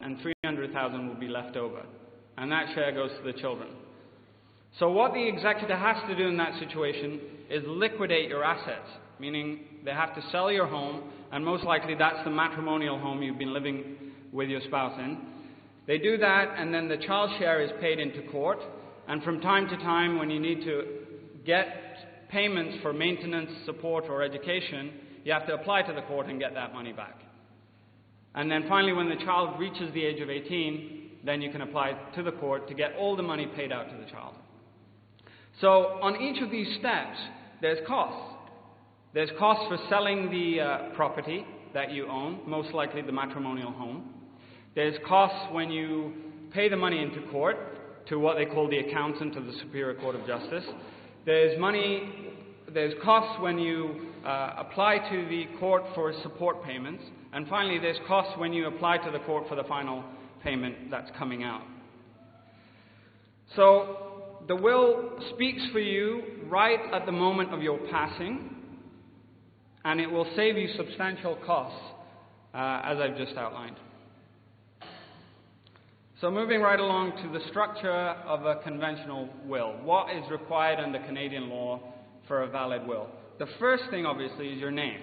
and 300,000 will be left over. And that share goes to the children. So what the executor has to do in that situation is liquidate your assets, meaning they have to sell your home, and most likely that's the matrimonial home you've been living with your spouse in. They do that, and then the child share is paid into court, and from time to time when you need to get payments for maintenance, support, or education, you have to apply to the court and get that money back. And then finally, when the child reaches the age of 18, then you can apply to the court to get all the money paid out to the child. So on each of these steps, there's costs. There's costs for selling the property that you own, most likely the matrimonial home. There's costs when you pay the money into court to what they call the accountant of the Superior Court of Justice. There's costs when you apply to the court for support payments. And finally, there's costs when you apply to the court for the final payment that's coming out. So the will speaks for you right at the moment of your passing, and it will save you substantial costs, as I've just outlined. So moving right along to the structure of a conventional will. What is required under Canadian law for a valid will? The first thing, obviously, is your name.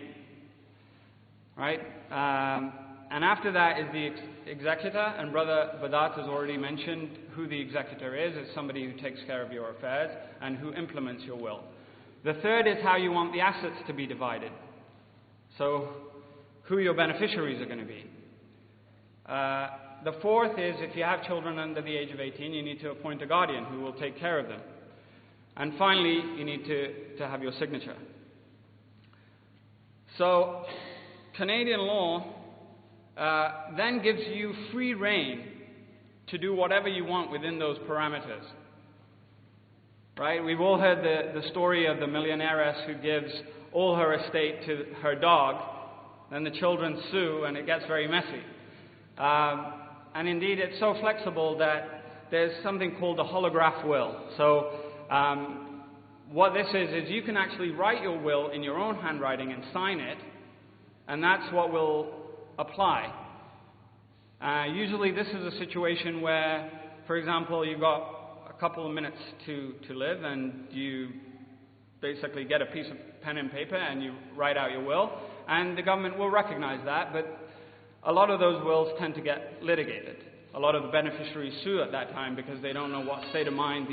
Right? And after that is the executor, and Brother Badat has already mentioned who the executor is. It's somebody who takes care of your affairs and who implements your will. The third is how you want the assets to be divided. So, who your beneficiaries are going to be. The fourth is, if you have children under the age of 18, you need to appoint a guardian who will take care of them. And finally, you need to have your signature. So, Canadian law then gives you free rein to do whatever you want within those parameters. Right? We've all heard the story of the millionairess who gives all her estate to her dog, then the children sue, and it gets very messy. And indeed, it's so flexible that there's something called a holograph will. So, what this is you can actually write your will in your own handwriting and sign it, and that's what will apply. Usually this is a situation where, for example, you've got a couple of minutes to live, and you basically get a piece of pen and paper and you write out your will, and the government will recognize that, but a lot of those wills tend to get litigated. A lot of the beneficiaries sue at that time because they don't know what state of mind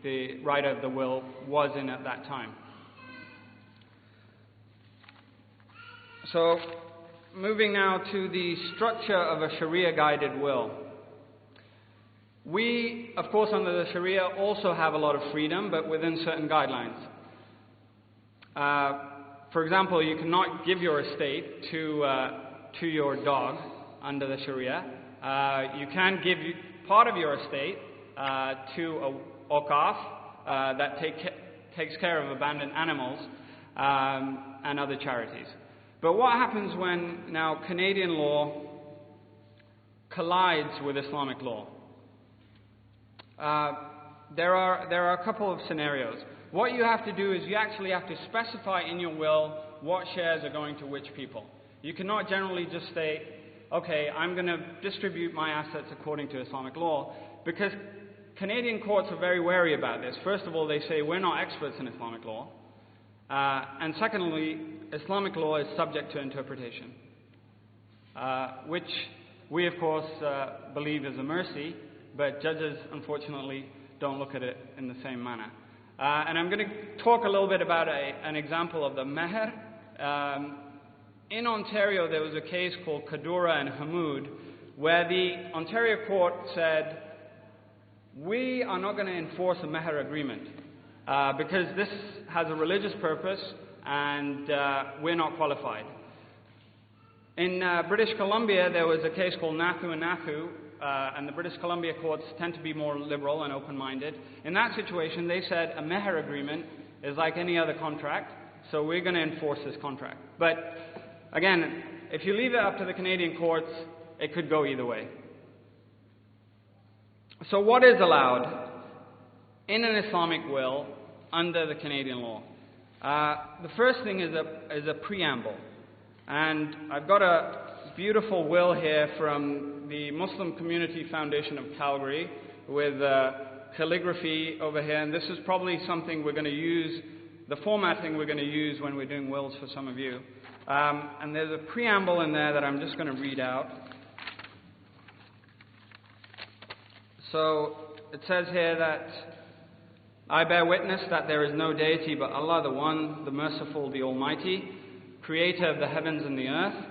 the writer of the will was in at that time. So, moving now to the structure of a Sharia-guided will. We, of course, under the Sharia also have a lot of freedom, but within certain guidelines. For example, you cannot give your estate to your dog under the Sharia. You can give part of your estate to a Waqaf that takes care of abandoned animals and other charities. But what happens when now Canadian law collides with Islamic law? There are a couple of scenarios. What you have to do is you actually have to specify in your will what shares are going to which people. You cannot generally just say, okay, I'm going to distribute my assets according to Islamic law, because Canadian courts are very wary about this. First of all, they say we're not experts in Islamic law. And secondly, Islamic law is subject to interpretation, which we, of course, believe is a mercy, but judges, unfortunately, don't look at it in the same manner. And I'm going to talk a little bit about an example of the meher. In Ontario, there was a case called Kadura and Hamoud, where the Ontario court said, we are not going to enforce a meher agreement because this has a religious purpose and we're not qualified. In British Columbia, there was a case called Nathu and Nathu, and the British Columbia courts tend to be more liberal and open-minded. In that situation, they said a meher agreement is like any other contract, so we're going to enforce this contract. But again, if you leave it up to the Canadian courts, it could go either way. So what is allowed in an Islamic will under the Canadian law? The first thing is a preamble. And I've got a beautiful will here from the Muslim Community Foundation of Calgary with calligraphy over here, and this is probably something we're going to use, the formatting we're going to use when we're doing wills for some of you. And there's a preamble in there that I'm just going to read out. So it says here that I bear witness that there is no deity but Allah, the One, the Merciful, the Almighty, Creator of the heavens and the earth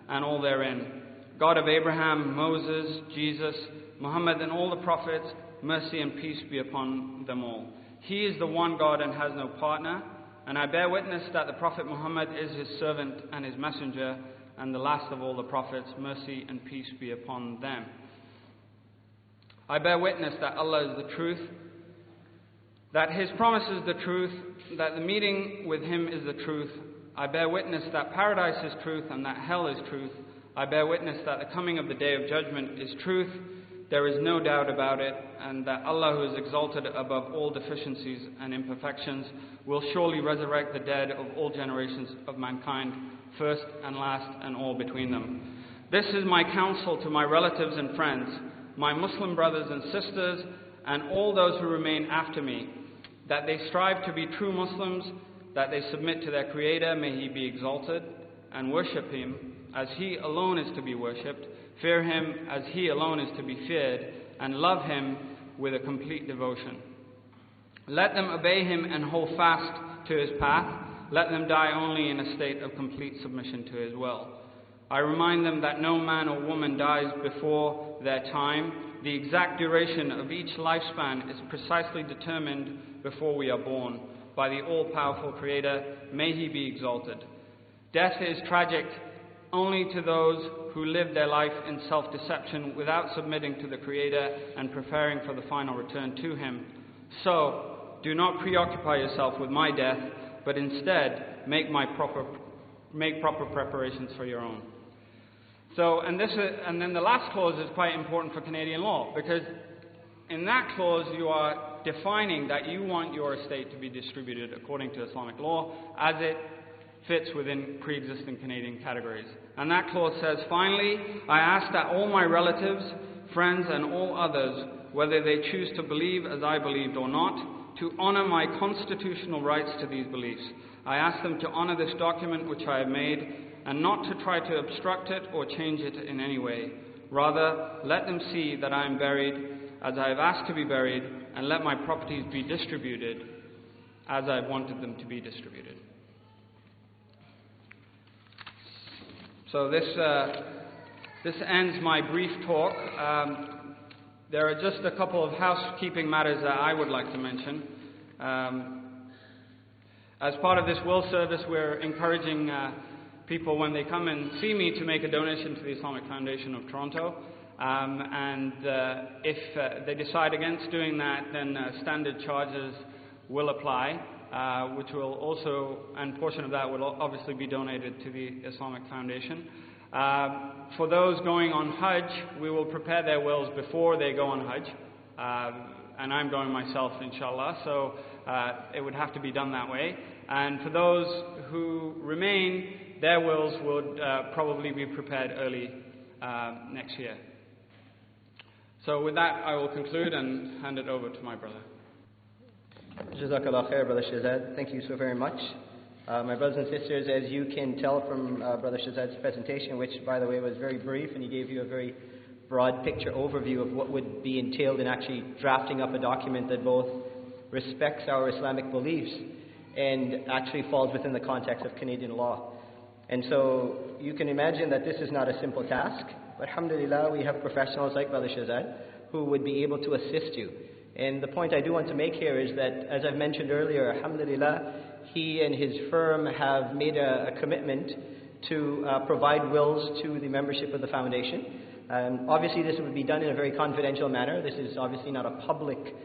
and all therein, God of Abraham, Moses, Jesus, Muhammad and all the prophets, mercy and peace be upon them all. He is the one God and has no partner, and I bear witness that the Prophet Muhammad is his servant and his messenger, and the last of all the prophets, mercy and peace be upon them. I bear witness that Allah is the truth, that His promise is the truth, that the meeting with Him is the truth. I bear witness that paradise is truth and that hell is truth. I bear witness that the coming of the Day of Judgment is truth. There is no doubt about it, and that Allah, who is exalted above all deficiencies and imperfections, will surely resurrect the dead of all generations of mankind, first and last and all between them. This is my counsel to my relatives and friends, my Muslim brothers and sisters, and all those who remain after me, that they strive to be true Muslims, that they submit to their Creator, may He be exalted, and worship Him as He alone is to be worshipped, fear Him as He alone is to be feared, and love Him with a complete devotion. Let them obey Him and hold fast to His path. Let them die only in a state of complete submission to His will. I remind them that no man or woman dies before their time. The exact duration of each lifespan is precisely determined before we are born by the all-powerful Creator. May He be exalted. Death is tragic only to those who live their life in self-deception without submitting to the Creator and preparing for the final return to Him. So, do not preoccupy yourself with my death, but instead make proper preparations for your own. So, and then the last clause is quite important for Canadian law, because in that clause you are defining that you want your estate to be distributed according to Islamic law as it fits within pre-existing Canadian categories. And that clause says, finally, I ask that all my relatives, friends and all others, whether they choose to believe as I believed or not, to honor my constitutional rights to these beliefs. I ask them to honor this document which I have made, and not to try to obstruct it or change it in any way. Rather, let them see that I am buried as I have asked to be buried, and let my properties be distributed as I have wanted them to be distributed. So this ends my brief talk. There are just a couple of housekeeping matters that I would like to mention. As part of this will service, we're encouraging people, when they come and see me, to make a donation to the Islamic Foundation of Toronto. If they decide against doing that, then standard charges will apply, which will also, and a portion of that will obviously be donated to the Islamic Foundation. For those going on Hajj, we will prepare their wills before they go on Hajj. And I'm going myself, inshallah, so it would have to be done that way. And for those who remain, their wills would probably be prepared early next year. So with that, I will conclude and hand it over to my brother. Jazakallah khair, Brother Shahzad. Thank you so very much. My brothers and sisters, as you can tell from Brother Shahzad's presentation, which, by the way, was very brief, and he gave you a very broad picture overview of what would be entailed in actually drafting up a document that both respects our Islamic beliefs and actually falls within the context of Canadian law. And so you can imagine that this is not a simple task, but alhamdulillah, we have professionals like Brother Shahzad who would be able to assist you. And the point I do want to make here is that, as I've mentioned earlier, alhamdulillah, he and his firm have made a commitment to provide wills to the membership of the foundation. Obviously, this would be done in a very confidential manner. This is obviously not a public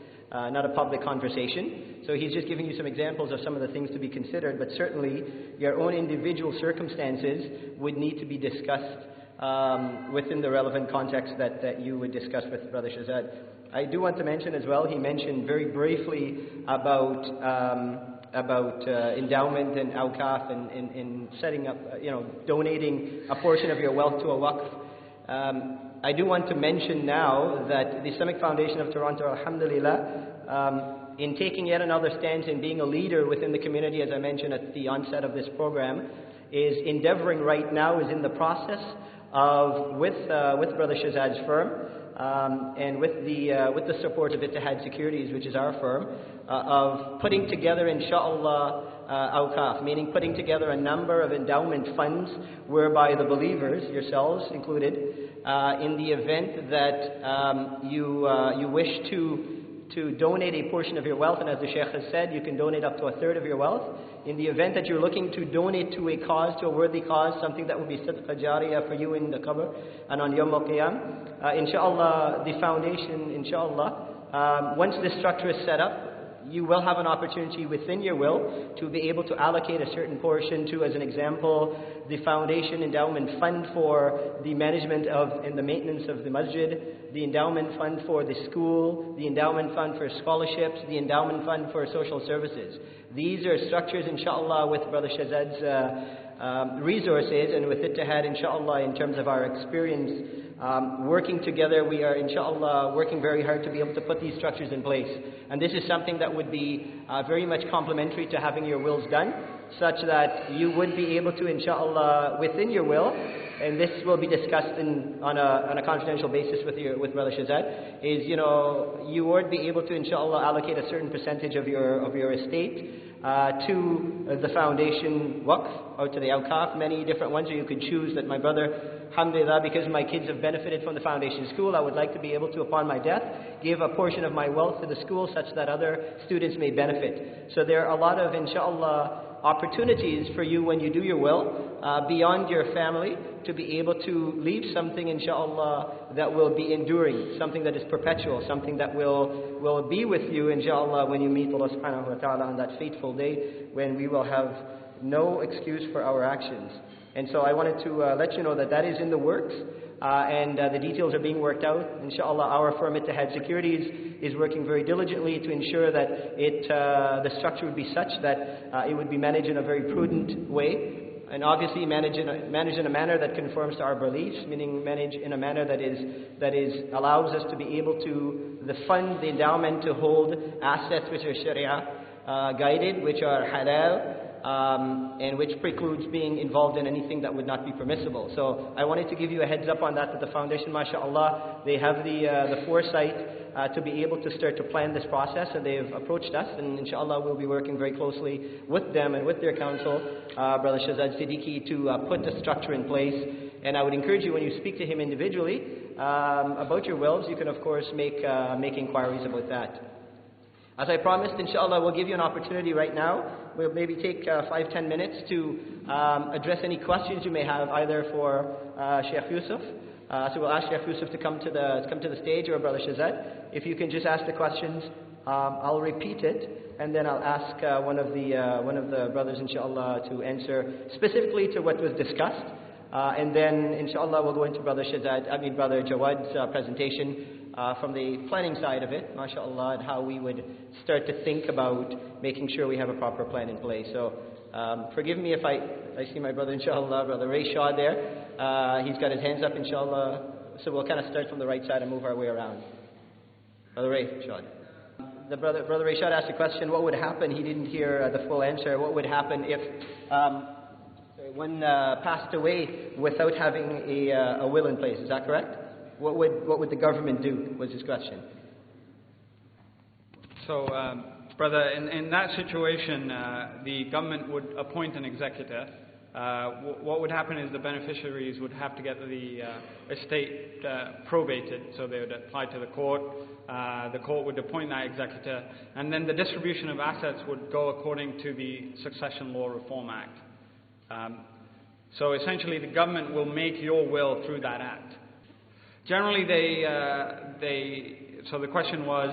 conversation. So he's just giving you some examples of some of the things to be considered, but certainly your own individual circumstances would need to be discussed within the relevant context that you would discuss with Brother Shahzad. I do want to mention as well, he mentioned very briefly about endowment and awqaf and setting up, donating a portion of your wealth to a waqf. I do want to mention now that the Islamic Foundation of Toronto, alhamdulillah, in taking yet another stance in being a leader within the community, as I mentioned at the onset of this program, is endeavoring right now, is in the process of, with Brother Shahzad's firm, and with the support of Ittihad Securities, which is our firm, of putting together, inshallah, awqaf, meaning putting together a number of endowment funds whereby the believers, yourselves included, in the event that you wish to donate a portion of your wealth, and as the Sheikh has said, you can donate up to 1/3 of your wealth. In the event that you're looking to donate to a cause, to a worthy cause, something that will be sadaqah jariyah for you in the qabr and on Yawm al-Qiyam, inshallah, the foundation, inshallah, once this structure is set up, you will have an opportunity within your will to be able to allocate a certain portion to, as an example, the foundation endowment fund for the management of and the maintenance of the masjid, the endowment fund for the school, the endowment fund for scholarships, the endowment fund for social services. These are structures, inshallah, with Brother Shahzad's resources and with Ittihad, inshallah, in terms of our experience working together, we are, inshallah, working very hard to be able to put these structures in place. And this is something that would be very much complementary to having your wills done, such that you would be able to, inshallah, within your will, and this will be discussed on a confidential basis with Brother Shahzad, is, you would be able to, inshallah, allocate a certain percentage of your estate to the foundation waqf, or to the awqaf, many different ones, or you could choose that, my brother, alhamdulillah, because my kids have benefited from the foundation school, I would like to be able to, upon my death, give a portion of my wealth to the school such that other students may benefit. So there are a lot of, inshallah, opportunities for you when you do your will, beyond your family, to be able to leave something, inshallah, that will be enduring, something that is perpetual, something that will be with you, inshallah, when you meet Allah subhanahu wa ta'ala on that fateful day when we will have no excuse for our actions. And so I wanted to let you know that that is in the works, and the details are being worked out. Inshallah, our firm Ittihad Securities is working very diligently to ensure that the structure would be such that it would be managed in a very prudent way, and obviously managed in a manner that conforms to our beliefs, meaning managed in a manner that allows us to be able to fund the endowment to hold assets which are Sharia guided, which are halal, and which precludes being involved in anything that would not be permissible. So I wanted to give you a heads up on that the foundation, mashallah, they have the foresight to be able to start to plan this process, and they've approached us, and inshallah we'll be working very closely with them and with their counsel, Brother Shahzad Siddiqui, to put the structure in place. And I would encourage you, when you speak to him individually about your wills, you can of course make inquiries about that. As I promised, inshallah, we'll give you an opportunity right now. We'll maybe take 5-10 minutes to address any questions you may have, either for Sheikh Yusuf. So we'll ask Sheikh Yusuf to come to the stage, or Brother Shahzad. If you can just ask the questions, I'll repeat it, and then I'll ask one of the brothers, inshallah, to answer specifically to what was discussed. And then, inshallah, we'll go into Brother Jawad's presentation from the planning side of it, mashallah, and how we would start to think about making sure we have a proper plan in place. So, forgive me if I see my brother, inshallah, Brother Ray Shaw there. He's got his hands up, inshallah. So we'll kind of start from the right side and move our way around. Brother Ray Shaw. The brother Ray Shaw asked a question, what would happen? He didn't hear the full answer. What would happen if one passed away without having a will in place? Is that correct? What would the government do, was his question. So, brother, in that situation, the government would appoint an executor. What would happen is the beneficiaries would have to get the estate probated, so they would apply to the court. The court would appoint that executor, and then the distribution of assets would go according to the Succession Law Reform Act. So essentially, the government will make your will through that act. Generally, so the question was,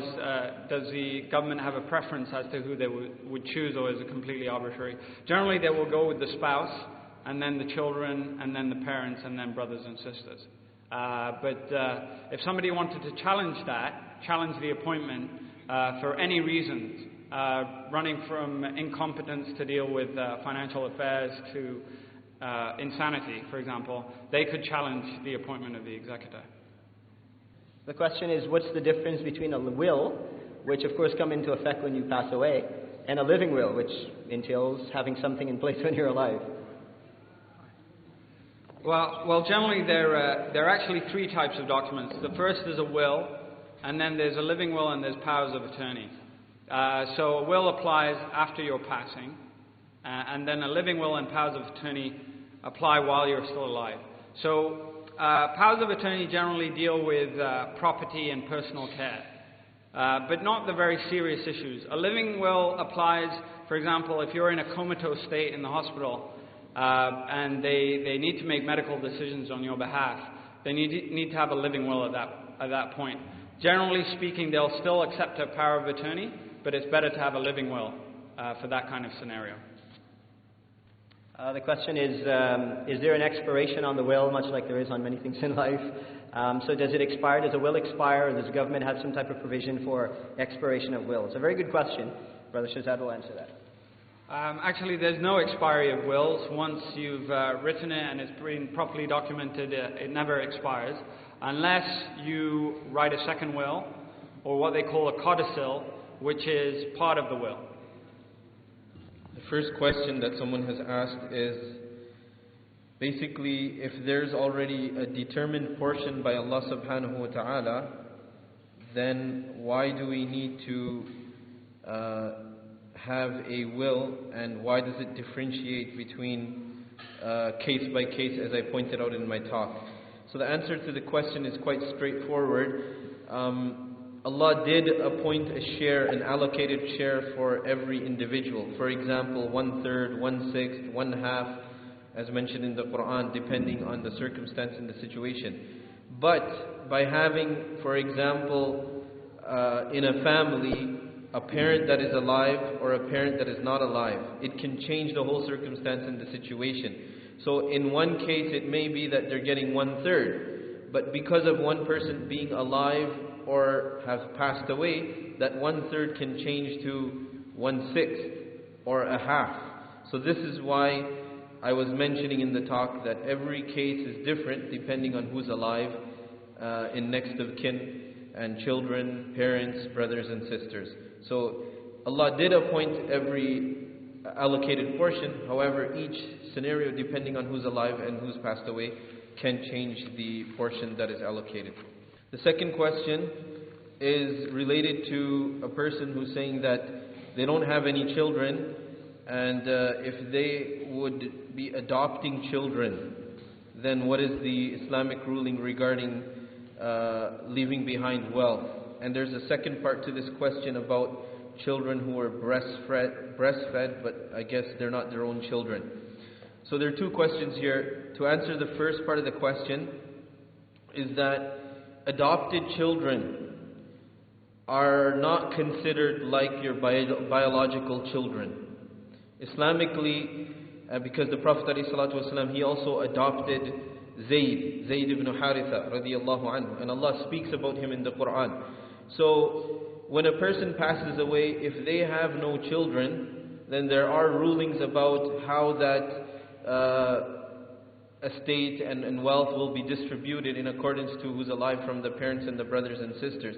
does the government have a preference as to who they would choose, or is it completely arbitrary? Generally, they will go with the spouse, and then the children, and then the parents, and then brothers and sisters. But if somebody wanted to challenge the appointment for any reasons, running from incompetence to deal with financial affairs to insanity, for example, they could challenge the appointment of the executor. The question is, what's the difference between a will, which of course come into effect when you pass away, and a living will, which entails having something in place when you're alive? Well, generally there are actually three types of documents. The first is a will, and then there's a living will, and there's powers of attorney. So a will applies after your passing, and then a living will and powers of attorney apply while you're still alive. So powers of attorney generally deal with property and personal care, but not the very serious issues. A living will applies, for example, if you're in a comatose state in the hospital and they need to make medical decisions on your behalf, then you need to have a living will at that point. Generally speaking, they'll still accept a power of attorney, but it's better to have a living will for that kind of scenario. The question is there an expiration on the will, much like there is on many things in life? So does it expire? Does a will expire? Or does the government have some type of provision for expiration of will? It's a very good question. Brother Shazad will answer that. Actually, there's no expiry of wills. Once you've written it and it's been properly documented, it never expires, unless you write a second will, or what they call a codicil, which is part of the will. The first question that someone has asked is, basically, if there's already a determined portion by Allah subhanahu wa ta'ala, then why do we need to have a will, and why does it differentiate between case by case, as I pointed out in my talk? So the answer to the question is quite straightforward. Allah did appoint a share, an allocated share for every individual. For example, 1/3, 1/6, 1/2, as mentioned in the Quran, depending on the circumstance and the situation. But by having, for example, in a family, a parent that is alive or a parent that is not alive, it can change the whole circumstance and the situation. So in one case, it may be that they're getting 1/3, but because of one person being alive or have passed away, that 1/3 can change to 1/6 or a half. So this is why I was mentioning in the talk that every case is different depending on who's alive, in next of kin and children, parents, brothers and sisters. So Allah did appoint every allocated portion. However, each scenario, depending on who's alive and who's passed away, can change the portion that is allocated. The second question is related to a person who's saying that they don't have any children, and if they would be adopting children, then what is the Islamic ruling regarding leaving behind wealth? And there's a second part to this question about children who are breastfed, but I guess they're not their own children. So there are two questions here. To answer the first part of the question is that adopted children are not considered like your biological children. Islamically, because the Prophet ﷺ, he also adopted Zayd ibn Haritha radiyallahu anhu, and Allah speaks about him in the Quran. So when a person passes away, if they have no children, then there are rulings about how that estate and wealth will be distributed in accordance to who's alive from the parents and the brothers and sisters.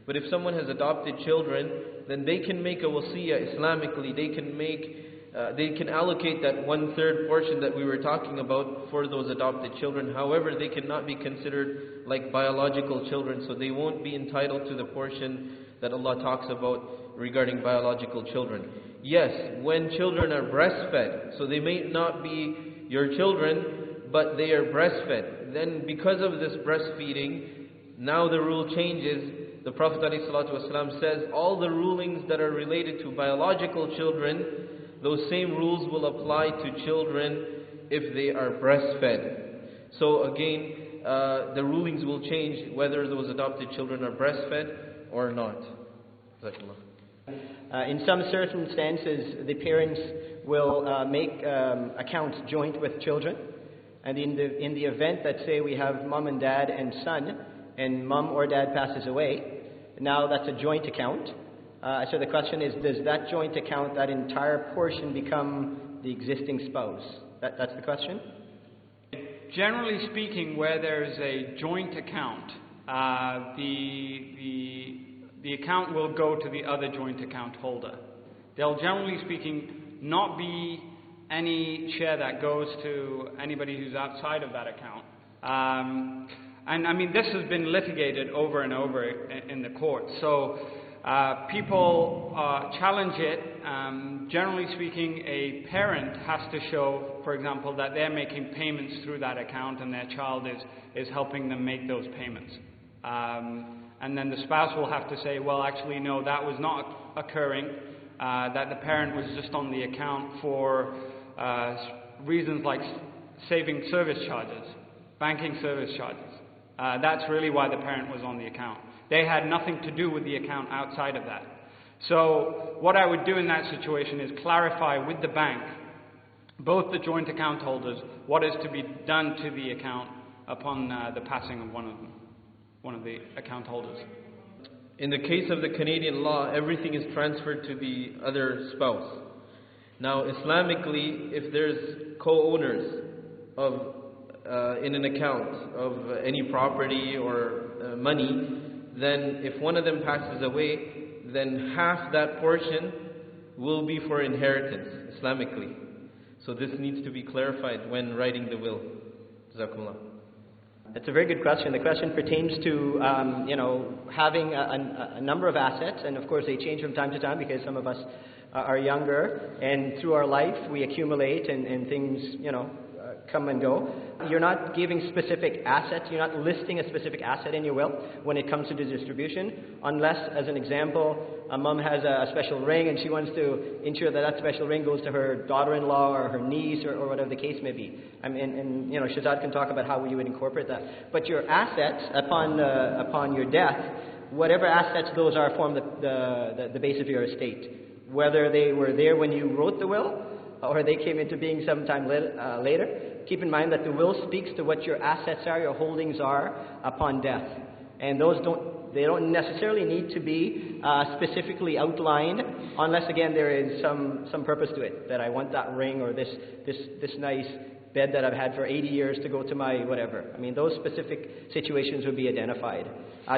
But if someone has adopted children, then they can make a wasiyah Islamically. They can allocate that 1/3 portion that we were talking about for those adopted children. However, they cannot be considered like biological children, so they won't be entitled to the portion that Allah talks about regarding biological children. Yes, when children are breastfed, so they may not be your children, but they are breastfed. Then because of this breastfeeding, now the rule changes. The Prophet ﷺ says all the rulings that are related to biological children, those same rules will apply to children if they are breastfed. So again, the rulings will change whether those adopted children are breastfed or not. In some circumstances, the parents will make accounts joint with children. And in the event that, say, we have mom and dad and son, and mom or dad passes away, now that's a joint account. So the question is, does that joint account, that entire portion, become the existing spouse? That's the question? Generally speaking, where there's a joint account, the account will go to the other joint account holder. There'll, generally speaking, not be any share that goes to anybody who's outside of that account. And I mean, this has been litigated over and over in the court. So people challenge it. Generally speaking, a parent has to show, for example, that they're making payments through that account and their child is helping them make those payments. And then the spouse will have to say, well, actually, no, that was not occurring, that the parent was just on the account for reasons like saving service charges, banking service charges. That's really why the parent was on the account. They had nothing to do with the account outside of that. So what I would do in that situation is clarify with the bank, both the joint account holders, what is to be done to the account upon the passing of one of the account holders. In the case of the Canadian law, everything is transferred to the other spouse. Now, Islamically, if there's co-owners of in an account of any property or money, then if one of them passes away, then half that portion will be for inheritance, Islamically. So this needs to be clarified when writing the will. Jazakumullah. That's a very good question. The question pertains to, having a number of assets, and of course they change from time to time because some of us are younger, and through our life we accumulate and things, come and go. You're not giving specific assets, you're not listing a specific asset in your will when it comes to the distribution, unless, as an example, a mom has a special ring and she wants to ensure that that special ring goes to her daughter-in-law or her niece or whatever the case may be. And Shazad can talk about how you would incorporate that. But your assets, upon your death, whatever assets those are, form the base of your estate. Whether they were there when you wrote the will, or they came into being sometime later, keep in mind that the will speaks to what your assets are, your holdings are upon death. And those don't necessarily need to be specifically outlined, unless again there is some purpose to it, that I want that ring or this nice bed that I've had for 80 years to go to my whatever. I mean, those specific situations would be identified.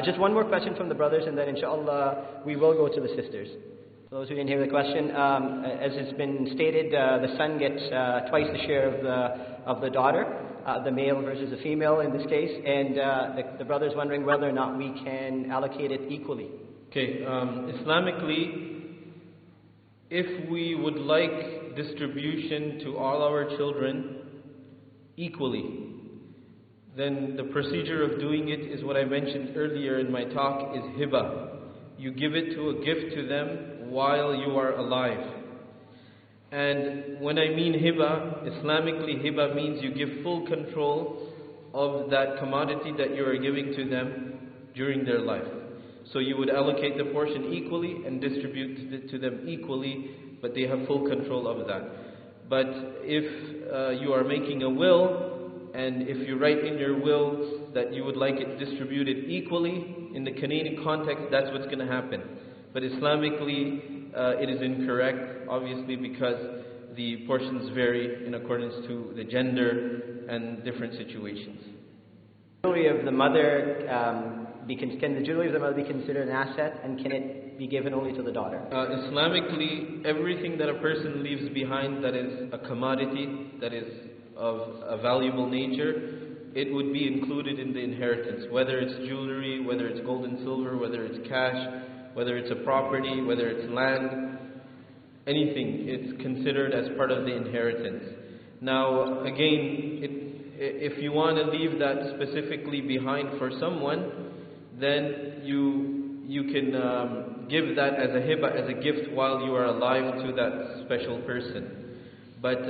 Just one more question from the brothers, and then inshallah we will go to the sisters. For those who didn't hear the question, as it's been stated, the son gets twice the share of the daughter, the male versus the female in this case, and the brother's wondering whether or not we can allocate it equally. Okay, Islamically, if we would like distribution to all our children equally, then the procedure of doing it is what I mentioned earlier in my talk, is hiba. You give it to a gift to them while you are alive. And when I mean hiba, Islamically hiba means you give full control of that commodity that you are giving to them during their life. So you would allocate the portion equally and distribute it to them equally, but they have full control of that. But if you are making a will, and if you write in your will that you would like it distributed equally, in the Canadian context, that's what's going to happen. But Islamically, it is incorrect, obviously, because the portions vary in accordance to the gender and different situations. The jewelry of the mother, can the jewelry of the mother be considered an asset, and can it be given only to the daughter? Islamically, everything that a person leaves behind that is a commodity, that is of a valuable nature, it would be included in the inheritance, whether it's jewelry, whether it's gold and silver, whether it's cash, whether it's a property, whether it's land, anything, it's considered as part of the inheritance. Now, again, if you want to leave that specifically behind for someone, then you can give that as a hiba, as a gift while you are alive to that special person. But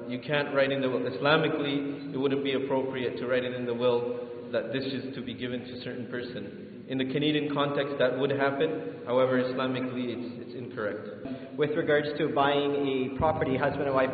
you can't write in the will. Islamically, it wouldn't be appropriate to write it in the will that this is to be given to a certain person. In the Canadian context, that would happen. However, Islamically, it's incorrect. With regards to buying a property, husband and wife buy